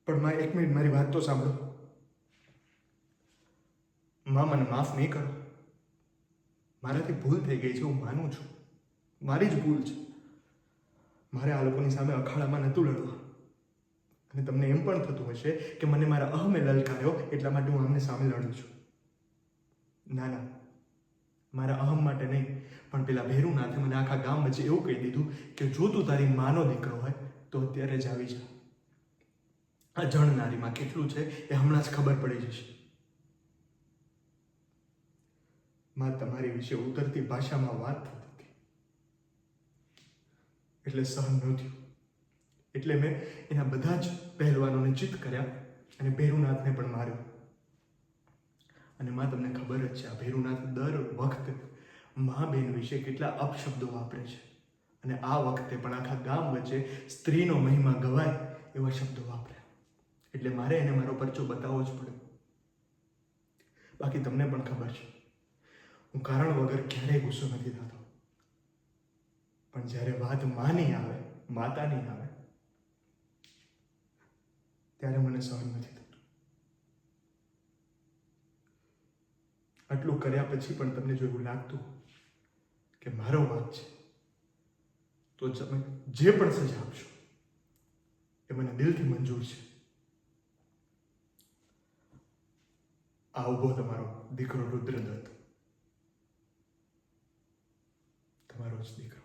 પણ માં, એક મિનિટ, મારી વાત તો સાંભળો. માં, મને માફ નહીં કરો. મારાથી ભૂલ થઈ ગઈ છે, હું માનું છું. મારી જ ભૂલ છે. મારે આ લોકોની સામે અખાડામાં નહોતું લડવા. અને તમને એમ પણ થતું હશે કે મને મારા અહમે લલકાર્યો એટલા માટે હું આમને સામે લડું છું. ના ના, મારા અહમ માટે નહીં, પણ પેલા ભેરુનાથે મને આખા ગામ વચ્ચે એવું કહી દીધું કે જો તું તારી માનો દીકરો હોય તો અત્યારે જ આવી જા. આ જણનારીમાં કેટલું છે એ હમણાં જ ખબર પડી જશે. માં, તમારી વિશે ઉતરતી ભાષામાં વાત થતી હતી એટલે સહન ન થયું. એટલે મેં એના બધા જ પહેલવાનોને ચિત્ત કર્યા અને ભેરુનાથને પણ માર્યો. અને માં, તમને ખબર જ છે, આ ભેરુનાથ દર વખતે મા બેન વિશે કેટલા અપશબ્દો વાપરે છે. અને આ વખતે પણ આખા ગામ વચ્ચે સ્ત્રીનો મહિમા ગવાય એવા શબ્દો વાપર્યા. એટલે મારે એને મારો પરચો બતાવવો જ પડ્યો. બાકી તમને પણ ખબર છે, હું કારણ વગર ક્યારેય ગુસ્સો નથી થતો. પણ જ્યારે વાત માની આવે, માતાની આવે, ત્યારે મને સહન નથી થતું. આટલું કર્યા પછી પણ તમને જો એવું લાગતું કે મારો વાંક છે, તો તમે જે પણ સજા આપશો એ મને દિલથી મંજૂર છે. આ ઉભો તમારો દીકરો રુદ્રદત્ત, તમારો જ દીકરો.